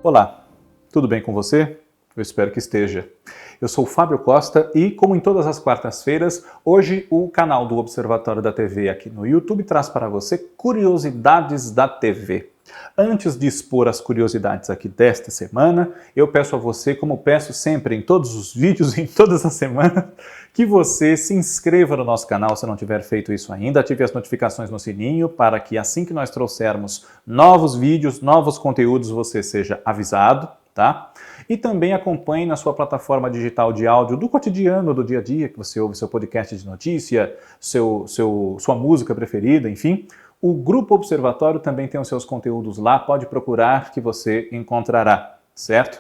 Olá, tudo bem com você? Eu espero que esteja. Eu sou o Fábio Costa e, como em todas as quartas-feiras, hoje o canal do Observatório da TV aqui no YouTube traz para você curiosidades da TV. Antes de expor as curiosidades aqui desta semana, eu peço a você, como peço sempre em todos os vídeos, em todas as semanas, que você se inscreva no nosso canal se não tiver feito isso ainda, ative as notificações no sininho para que assim que nós trouxermos novos vídeos, novos conteúdos, você seja avisado, tá? E também acompanhe na sua plataforma digital de áudio do cotidiano, do dia a dia, que você ouve seu podcast de notícia, sua música preferida, enfim. O Grupo Observatório também tem os seus conteúdos lá, pode procurar que você encontrará, certo?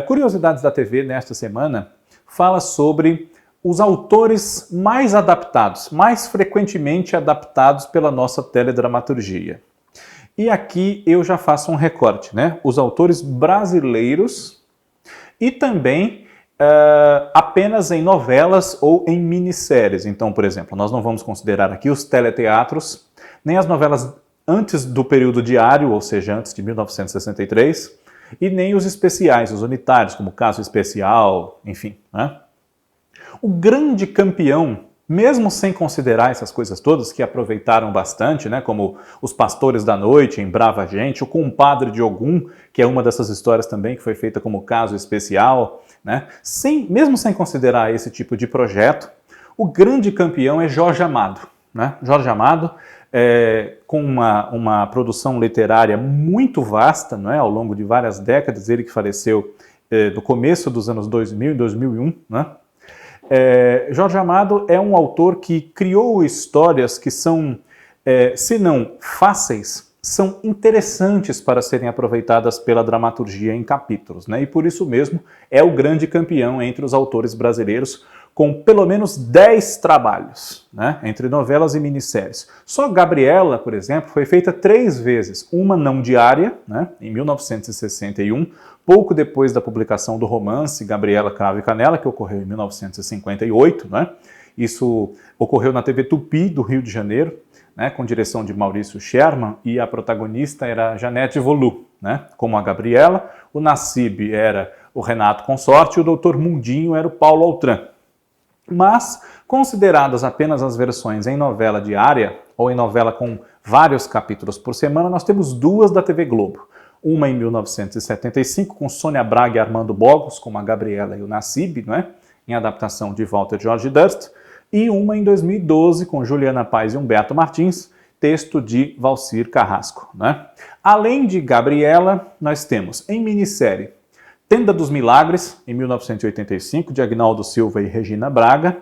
Curiosidades da TV nesta semana fala sobre os autores mais adaptados, mais frequentemente adaptados pela nossa teledramaturgia. E aqui eu já faço um recorte, né? Os autores brasileiros e também apenas em novelas ou em minisséries. Então, por exemplo, nós não vamos considerar aqui os teleteatros, nem as novelas antes do período diário, ou seja, antes de 1963, e nem os especiais, os unitários, como Caso Especial, enfim, né? O grande campeão, mesmo sem considerar essas coisas todas que aproveitaram bastante, né, como Os Pastores da Noite, em Brava Gente, o Compadre de Ogum, que é uma dessas histórias também que foi feita como Caso Especial, né, mesmo sem considerar esse tipo de projeto, o grande campeão é Jorge Amado. Né? Jorge Amado, com uma produção literária muito vasta, né, ao longo de várias décadas, ele que faleceu no começo dos anos 2000 e 2001, né? Jorge Amado é um autor que criou histórias que são, se não fáceis, são interessantes para serem aproveitadas pela dramaturgia em capítulos, né? E por isso mesmo é o grande campeão entre os autores brasileiros, com pelo menos 10 trabalhos, né? Entre novelas e minisséries. Só Gabriela, por exemplo, foi feita 3 vezes, uma não diária, né? Em 1961, pouco depois da publicação do romance Gabriela, Cravo e Canela, que ocorreu em 1958, né? Isso ocorreu na TV Tupi, do Rio de Janeiro, né? Com direção de Maurício Sherman, e a protagonista era Janete Volu, né? Como a Gabriela, o Nassib era o Renato Consorte e o Dr. Mundinho era o Paulo Altran. Mas, consideradas apenas as versões em novela diária, ou em novela com vários capítulos por semana, nós temos 2 da TV Globo. Uma em 1975, com Sônia Braga e Armando Bogos, como a Gabriela e o Nassib, né, em adaptação de Walter George Durst, e uma em 2012, com Juliana Paz e Humberto Martins, texto de Valcir Carrasco. Né? Além de Gabriela, nós temos em minissérie Tenda dos Milagres, em 1985, de Agnaldo Silva e Regina Braga,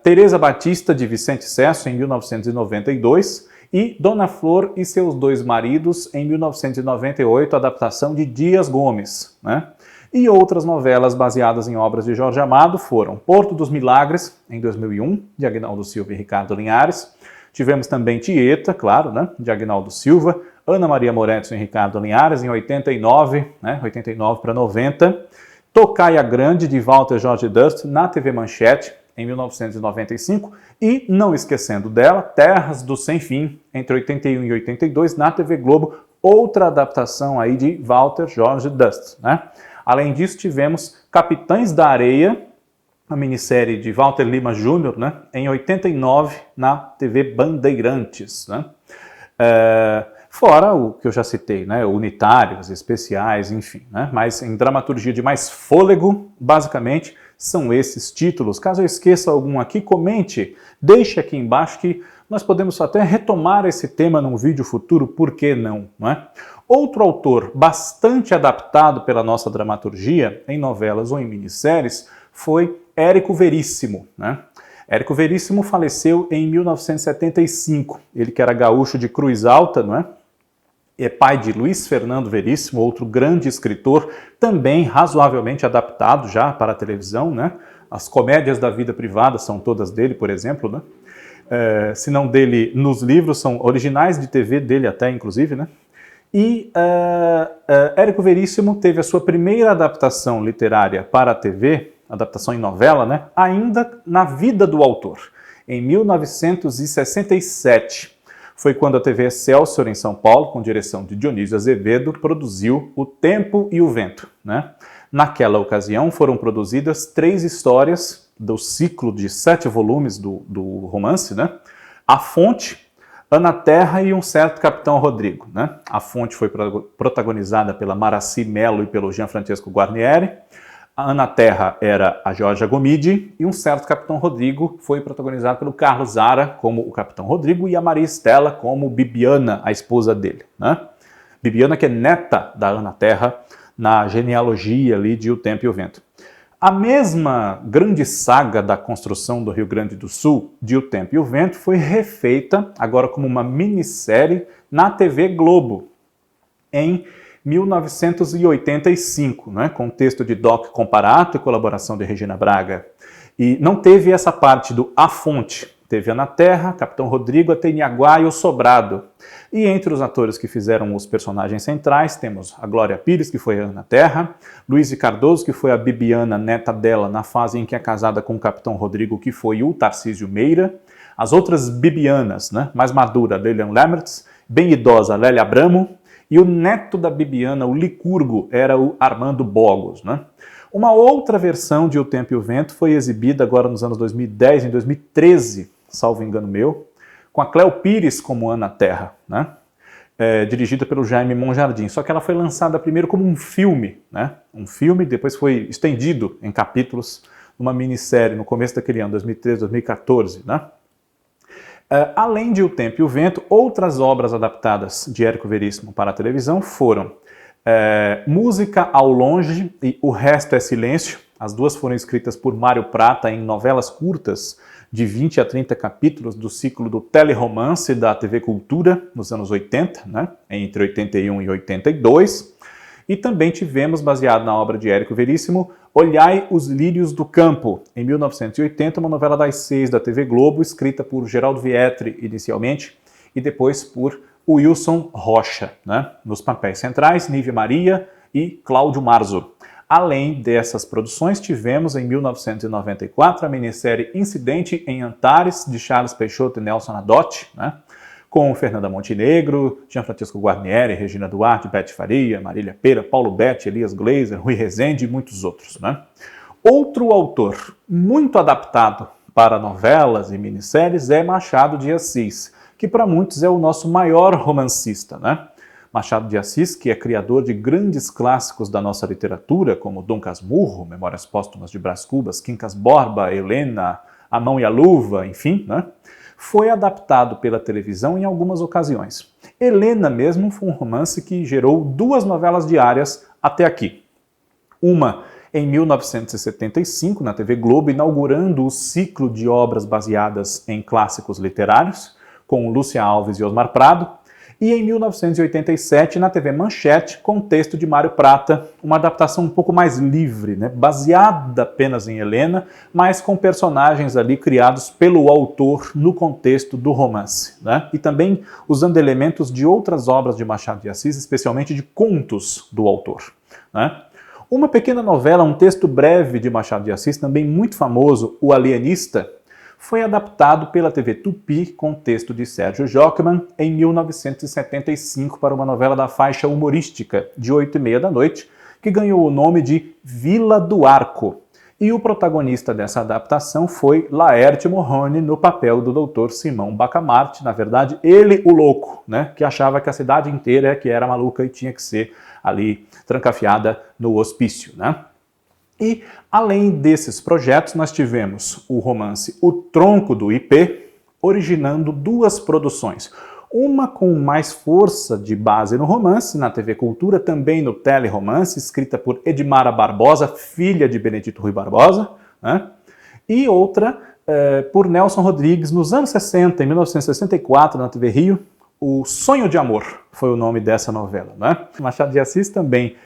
Teresa Batista, de Vicente Sesso, em 1992, e Dona Flor e seus 2 maridos, em 1998, adaptação de Dias Gomes. Né? E outras novelas baseadas em obras de Jorge Amado foram Porto dos Milagres, em 2001, de Agnaldo Silva e Ricardo Linhares. Tivemos também Tieta, claro, né, de Agnaldo Silva, Ana Maria Moretto e Ricardo Linhares, em 89, né, 89 para 90. Tocaia Grande, de Walter George Durst, na TV Manchete, em 1995. E, não esquecendo dela, Terras do Sem Fim, entre 81 e 82, na TV Globo, outra adaptação aí de Walter George Durst. Né? Além disso, tivemos Capitães da Areia, a minissérie de Walter Lima Jr., né, em 89, na TV Bandeirantes. Né? Fora o que eu já citei, né, unitários, especiais, enfim. Né? Mas em dramaturgia de mais fôlego, basicamente, são esses títulos. Caso eu esqueça algum aqui, comente, deixe aqui embaixo que nós podemos até retomar esse tema num vídeo futuro, por que não? Não é? Outro autor bastante adaptado pela nossa dramaturgia, em novelas ou em minisséries, foi Érico Veríssimo. Né? Érico Veríssimo faleceu em 1975, ele que era gaúcho de Cruz Alta, não é? É pai de Luiz Fernando Veríssimo, outro grande escritor, também razoavelmente adaptado já para a televisão, né? As comédias da vida privada são todas dele, por exemplo, né? Se não dele nos livros, são originais de TV dele até, inclusive, né? E Érico Veríssimo teve a sua primeira adaptação literária para a TV, adaptação em novela, né? Ainda na vida do autor, em 1967. foi quando a TV Excelsior, em São Paulo, com direção de Dionísio Azevedo, produziu O Tempo e o Vento, né? Naquela ocasião foram produzidas 3 histórias do ciclo de 7 volumes do romance, né? A Fonte, Ana Terra e um certo Capitão Rodrigo, né? A Fonte foi protagonizada pela Maraci Mello e pelo Gianfrancesco Guarnieri. A Ana Terra era a Giorgia Gomidi e um certo Capitão Rodrigo foi protagonizado pelo Carlos Zara como o Capitão Rodrigo e a Maria Estela como Bibiana, a esposa dele, né? Bibiana, que é neta da Ana Terra na genealogia ali de O Tempo e o Vento. A mesma grande saga da construção do Rio Grande do Sul, de O Tempo e o Vento, foi refeita agora como uma minissérie na TV Globo, em 1985, né, com texto de Doc Comparato e colaboração de Regina Braga. E não teve essa parte do A Fonte, teve Ana Terra, Capitão Rodrigo, Ateniaguá e o Sobrado. E entre os atores que fizeram os personagens centrais, temos a Glória Pires, que foi a Ana Terra, Luiz Cardoso, que foi a Bibiana, neta dela, na fase em que é casada com o Capitão Rodrigo, que foi o Tarcísio Meira, as outras Bibianas, né, mais madura, Lilian Lemmertz, bem idosa, Lélia Abramo, e o neto da Bibiana, o Licurgo, era o Armando Bogos, né? Uma outra versão de O Tempo e o Vento foi exibida agora nos anos 2010 e 2013, salvo engano meu, com a Cléo Pires como Ana Terra, né? Dirigida pelo Jaime Monjardim. Só que ela foi lançada primeiro como um filme, né? Um filme, depois foi estendido em capítulos numa minissérie no começo daquele ano, 2013, 2014, né? Além de O Tempo e o Vento, outras obras adaptadas de Érico Veríssimo para a televisão foram Música ao Longe e O Resto é Silêncio. As duas foram escritas por Mário Prata em novelas curtas de 20 a 30 capítulos do ciclo do teleromance da TV Cultura nos anos 80, né? Entre 81 e 82. E também tivemos, baseado na obra de Érico Veríssimo, Olhai os Lírios do Campo, em 1980, uma novela das 6 da TV Globo, escrita por Geraldo Vietri inicialmente, e depois por Wilson Rocha, né? Nos papéis centrais, Nívia Maria e Cláudio Marzo. Além dessas produções, tivemos em 1994 a minissérie Incidente em Antares, de Charles Peixoto e Nelson Adotti, né? Com Fernanda Montenegro, Gianfrancesco Guarnieri, Regina Duarte, Bete Faria, Marília Pera, Paulo Betti, Elias Gleiser, Rui Rezende e muitos outros, né? Outro autor muito adaptado para novelas e minisséries é Machado de Assis, que para muitos é o nosso maior romancista, né? Machado de Assis, que é criador de grandes clássicos da nossa literatura, como Dom Casmurro, Memórias Póstumas de Brás Cubas, Quincas Borba, Helena, A Mão e a Luva, enfim, né? Foi adaptado pela televisão em algumas ocasiões. Helena mesmo foi um romance que gerou 2 novelas diárias até aqui. Uma em 1975, na TV Globo, inaugurando o ciclo de obras baseadas em clássicos literários, com Lúcia Alves e Osmar Prado, e em 1987 na TV Manchete, com texto de Mário Prata, uma adaptação um pouco mais livre, né? Baseada apenas em Helena, mas com personagens ali criados pelo autor no contexto do romance, né? E também usando elementos de outras obras de Machado de Assis, especialmente de contos do autor, né? Uma pequena novela, um texto breve de Machado de Assis, também muito famoso, O Alienista, foi adaptado pela TV Tupi com texto de Sérgio Jockman em 1975 para uma novela da faixa humorística de 8h30 da noite, que ganhou o nome de Vila do Arco. E o protagonista dessa adaptação foi Laerte Morrone no papel do Dr. Simão Bacamarte, na verdade ele o louco, né, que achava que a cidade inteira que era maluca e tinha que ser ali trancafiada no hospício, né? E, além desses projetos, nós tivemos o romance O Tronco do IP, originando 2 produções. Uma com mais força de base no romance, na TV Cultura, também no teleromance, escrita por Edmara Barbosa, filha de Benedito Rui Barbosa, né? E outra por Nelson Rodrigues, nos anos 60, em 1964, na TV Rio, O Sonho de Amor foi o nome dessa novela, né? Machado de Assis também,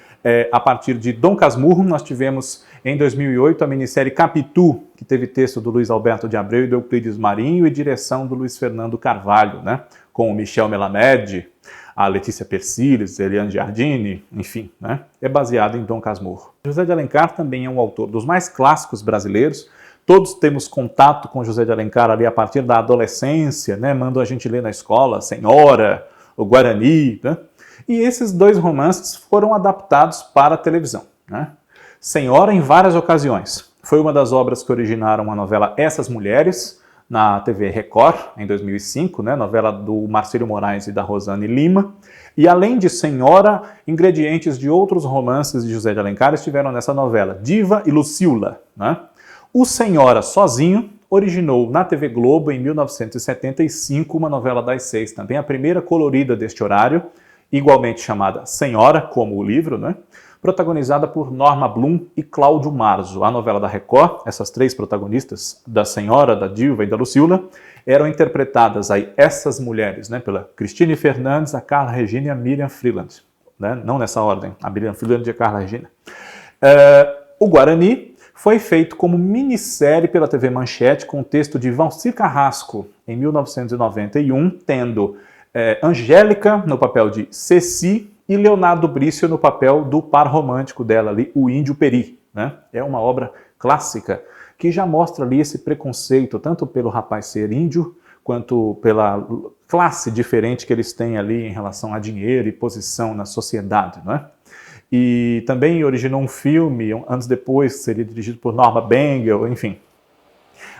a partir de Dom Casmurro, nós tivemos em 2008 a minissérie Capitu, que teve texto do Luiz Alberto de Abreu e do Euclides Marinho e direção do Luiz Fernando Carvalho, né? Com o Michel Melamed, a Letícia Persiles, Eliane Giardini, enfim, né? É baseado em Dom Casmurro. José de Alencar também é um autor dos mais clássicos brasileiros, Todos temos contato com José de Alencar ali a partir da adolescência, né? Mandam a gente ler na escola Senhora, o Guarani, né? E esses dois romances foram adaptados para a televisão, né? Senhora em várias ocasiões. Foi uma das obras que originaram a novela Essas Mulheres, na TV Record, em 2005, né? Novela do Marcílio Moraes e da Rosane Lima. E além de Senhora, ingredientes de outros romances de José de Alencar estiveram nessa novela, Diva e Lucila, né? O Senhora sozinho originou na TV Globo, em 1975, uma novela das 6, também a primeira colorida deste horário, igualmente chamada Senhora, como o livro, né? Protagonizada por Norma Blum e Cláudio Marzo. A novela da Record, essas três protagonistas, da Senhora, da Diva e da Lucila, eram interpretadas aí, essas mulheres, né, pela Cristine Fernandes, a Carla Regina e a Miriam Freeland. Né? Não nessa ordem, a Miriam Freeland e a Carla Regina. O Guarani foi feito como minissérie pela TV Manchete, com texto de Valcir Carrasco, em 1991, tendo Angélica no papel de Ceci e Leonardo Brício no papel do par romântico dela ali, o Índio Peri. Né? É uma obra clássica que já mostra ali esse preconceito, tanto pelo rapaz ser índio, quanto pela classe diferente que eles têm ali em relação a dinheiro e posição na sociedade. Né? E também originou um filme, anos depois, que seria dirigido por Norma Bengel, enfim.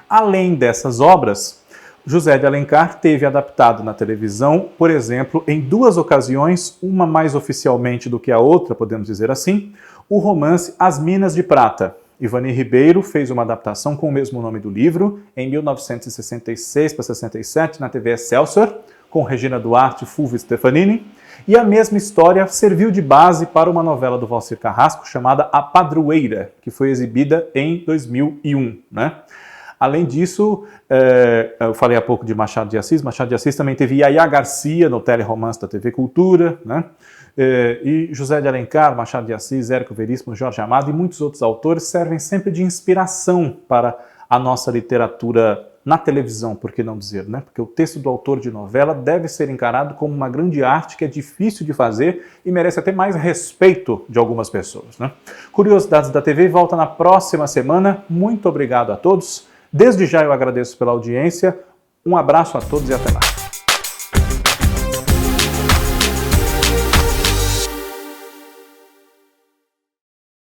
Além dessas obras, José de Alencar teve adaptado na televisão, por exemplo, em duas ocasiões, uma mais oficialmente do que a outra, podemos dizer assim, o romance As Minas de Prata. Ivani Ribeiro fez uma adaptação com o mesmo nome do livro, em 1966 para 67, na TV Excelsior, com Regina Duarte e Fulvio Stefanini, e a mesma história serviu de base para uma novela do Valcir Carrasco chamada A Padroeira, que foi exibida em 2001, né? Além disso, eu falei há pouco de Machado de Assis também teve Yaya Garcia no Teleromance da TV Cultura, né? E José de Alencar, Machado de Assis, Érico Veríssimo, Jorge Amado e muitos outros autores servem sempre de inspiração para a nossa literatura na televisão, por que não dizer, né? Porque o texto do autor de novela deve ser encarado como uma grande arte que é difícil de fazer e merece até mais respeito de algumas pessoas, né? Curiosidades da TV volta na próxima semana. Muito obrigado a todos. Desde já eu agradeço pela audiência, um abraço a todos e até lá.